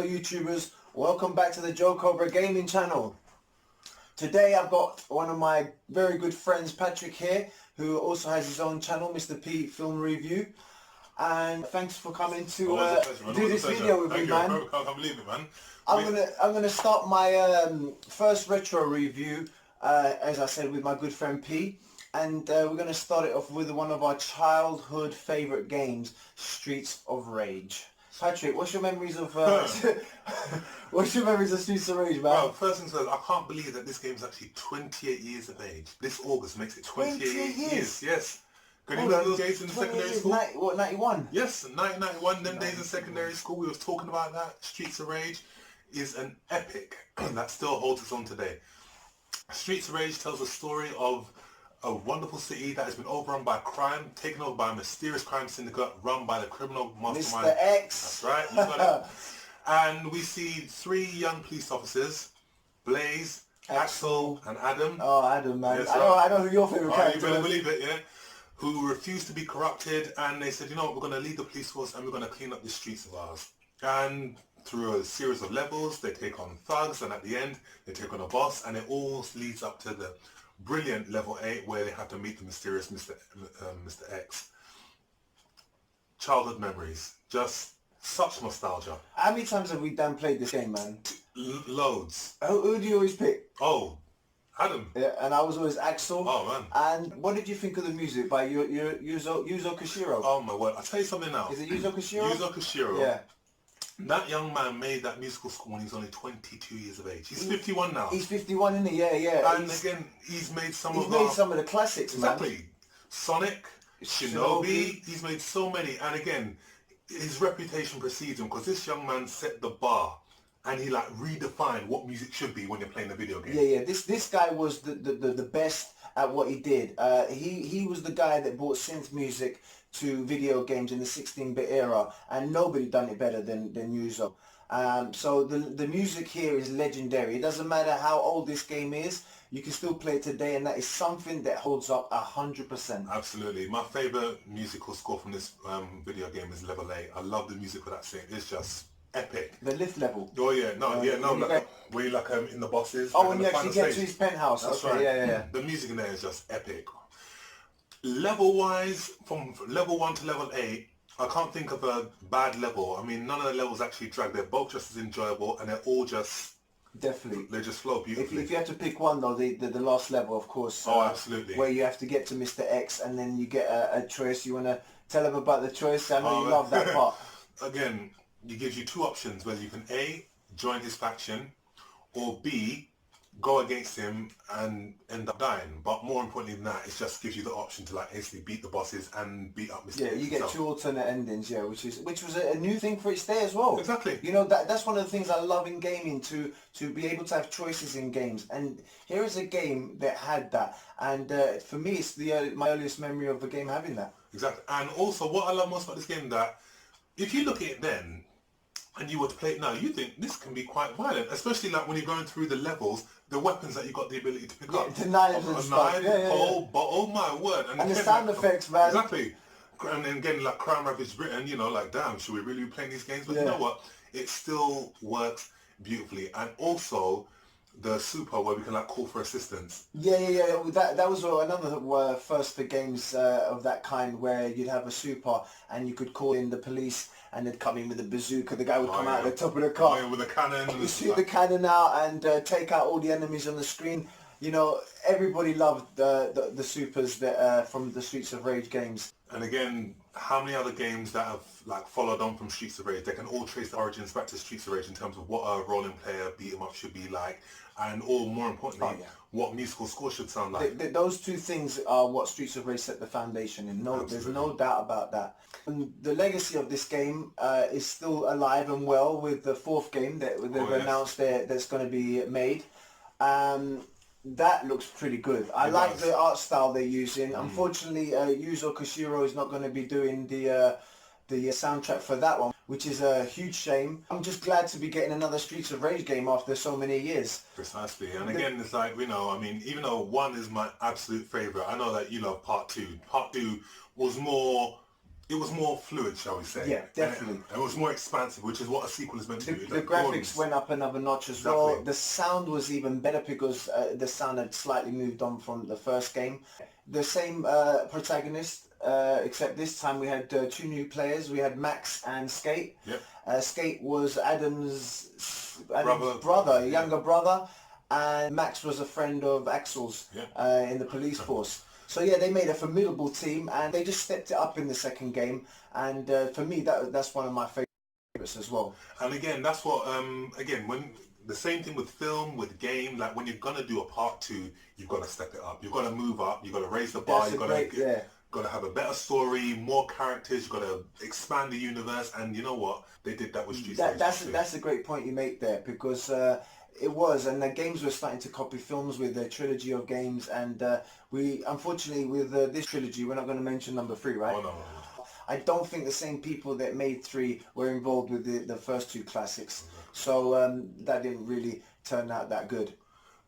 fellow YouTubers, welcome back to the Joe Cobra Gaming channel. Today I've got one of my very good friends, Patrick, here, who also has his own channel, Mr. P Film Review. And thanks for coming to do this video with me, man. I can't believe it, man. I'm gonna start my first retro review, as I said, with my good friend P. And we're going to start it off with one of our childhood favourite games, Streets of Rage. Patrick, what's your memories of Streets of Rage, man? Well, first things first, I can't believe that this game is actually 28 years of age. This August makes it 28 years. Yes. Can you remember those days in secondary school? 91? Yes, 1991, them days in secondary school, we was talking about that. Streets of Rage is an epic that still holds its own today. Streets of Rage tells a story of a wonderful city that has been overrun by crime, taken over by a mysterious crime syndicate run by the criminal mastermind. Mr. X. That's right, you got it. And we see three young police officers, Blaze, Axel, and Adam. Oh, Adam, man. Yes, I know who your favourite character is. You better believe it, yeah? Who refused to be corrupted, and they said, you know what, we're going to lead the police force and we're going to clean up the streets of ours. And through a series of levels, they take on thugs, and at the end, they take on a boss, and it all leads up to the brilliant level 8 where they have to meet the mysterious Mr. X. Childhood memories, just such nostalgia. How many times have we played this game, man? Loads. Who do you always pick? Oh, Adam. Yeah, and I was always Axel. Oh, man. And what did you think of the music by Yuzo Koshiro? Oh my word, I'll tell you something now. Is it Yuzo Koshiro? Yuzo Koshiro. Yeah. That young man made that musical score when he was only 22 years of age. He's 51 now. He's 51, isn't he? Yeah, yeah. And again, he's made some of the classics, exactly. Man. Sonic, Shinobi, he's made so many. And again, his reputation precedes him because this young man set the bar and he like redefined what music should be when you're playing a video game. Yeah, yeah. This guy was the best at what he did. He was the guy that brought synth music to video games in the 16-bit era, and nobody done it better than Yuzo. So the music here is legendary. It doesn't matter how old this game is, you can still play it today, and that is something that holds up 100%. Absolutely. My favourite musical score from this video game is level 8. I love the music for that scene. It's just epic. The lift level. Oh yeah, like where you like in the bosses. Oh, when you actually get to his penthouse. That's okay, right. Yeah. The music in there is just epic. Level wise, from level 1 to level 8, I can't think of a bad level. I mean, none of the levels actually drag. They're both just as enjoyable, and they're all just definitely. They just flow beautifully. If you have to pick one though, the last level, of course. Oh, absolutely. Where you have to get to Mr. X, and then you get a choice. You want to tell them about the choice? I know you love that part. Again, he gives you two options: whether you can A, join his faction, or B, go against him and end up dying. But more importantly than that, it just gives you the option to like hastily beat the bosses and beat up Mr. Yeah, you get two alternate endings, yeah, which was a new thing for its day as well. Exactly. You know, that's one of the things I love in gaming, to be able to have choices in games. And here is a game that had that. And for me, it's my earliest memory of the game having that. Exactly. And also, what I love most about this game, that if you look at it then, and you were to play it now, you think this can be quite violent, especially like when you're going through the levels, the weapons that you got the ability to pick up. The knives and stuff. But oh my word. And the sound effects, man. Exactly. And then again, like Crime Rapids Britain, you know, like, damn, should we really be playing these games? But you know what? It still works beautifully. And also, the super where we can like call for assistance. Yeah. That was another first for games of that kind, where you'd have a super and you could call in the police and they'd come in with a bazooka. The guy would come out at the top of the car. Oh, yeah, with a cannon. You shoot the cannon out and take out all the enemies on the screen. You know, everybody loved the supers that from the Streets of Rage games. And again, how many other games that have like followed on from Streets of Rage? They can all trace the origins back to Streets of Rage in terms of what a rolling player beat 'em up should be like, and more importantly, what musical score should sound like. Those two things are what Streets of Rage set the foundation in. There's no doubt about that. And the legacy of this game is still alive and well with the fourth game that they've announced that's going to be made. That looks pretty good. I like the art style they're using. Unfortunately, Yuzo Koshiro is not going to be doing the soundtrack for that one, which is a huge shame. I'm just glad to be getting another Streets of Rage game after so many years. Precisely. And again, it's like, you know, I mean, even though 1 is my absolute favourite, I know that you love Part 2. Part 2 was more it was more fluid, shall we say. Yeah, definitely. And it was more expansive, which is what a sequel is meant to do. The graphics went up another notch as well. The sound was even better because the sound had slightly moved on from the first game. The same protagonist, except this time we had two new players. We had Max and Skate. Yep. Skate was Adam's brother, younger brother, and Max was a friend of Axel's in the police force. So yeah, they made a formidable team, and they just stepped it up in the second game. And for me, that's one of my favorites as well. And again, that's what when the same thing with film, with game, like when you're gonna do a part 2, you've got to step it up. You've got to move up. You've got to raise the bar. You've got to have a better story, more characters. You've got to expand the universe. And you know what? They did that with Streets of Rage 2. That's a great point you make there, because it was, and the games were starting to copy films with the trilogy of games, and we, unfortunately, with this trilogy, we're not going to mention number 3, right? Oh, no. I don't think the same people that made 3 were involved with the first 2 classics, so that didn't really turn out that good.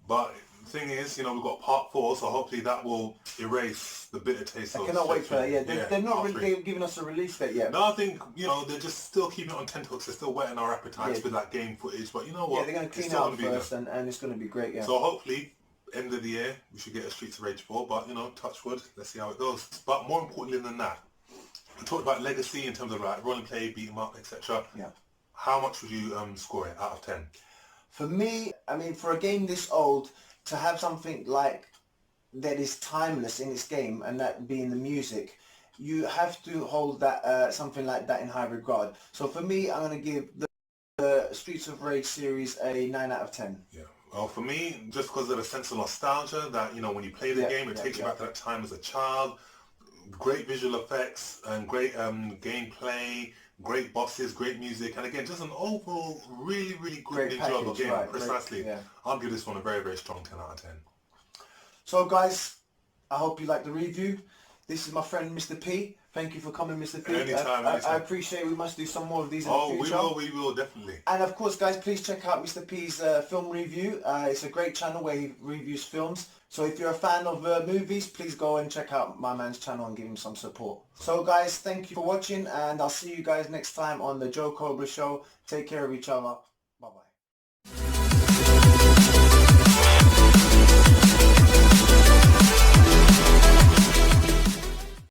But the thing is, you know, we've got part 4, so hopefully that will erase the bitter taste. I cannot wait for that. They're not really giving us a release date yet. No, I think, you know, they're just still keeping it on tenterhooks. They're still whetting our appetites with that game footage. But you know what? Yeah, they're going to clean out first, and it's going to be great. Yeah. So hopefully, end of the year, we should get a Streets of Rage 4. But you know, touch wood. Let's see how it goes. But more importantly than that, we talked about legacy in terms of like role and play, beat 'em up, etc. Yeah. How much would you score it out of 10? For me, I mean, for a game this old, to have something like that is timeless in its game, and that being the music, you have to hold that something like that in high regard. So for me, I'm going to give the Streets of Rage series a 9 out of 10. Yeah. Well, for me, just because of the sense of nostalgia that, you know, when you play the game, it takes you back to that time as a child. Great visual effects and great gameplay, great bosses, great music, and again, just an overall really, really good enjoyable game. Right, precisely. I'll give this one a very, very strong 10 out of 10. So guys, I hope you liked the review. This is my friend Mr. P. Thank you for coming, Mr. P. Anytime. I appreciate it. We must do some more of these in the future. We will, definitely. And of course, guys, please check out Mr. P's film review. It's a great channel where he reviews films. So if you're a fan of movies, please go and check out my man's channel and give him some support. So guys, thank you for watching, and I'll see you guys next time on the Joe Cobra Show. Take care of each other. Bye-bye.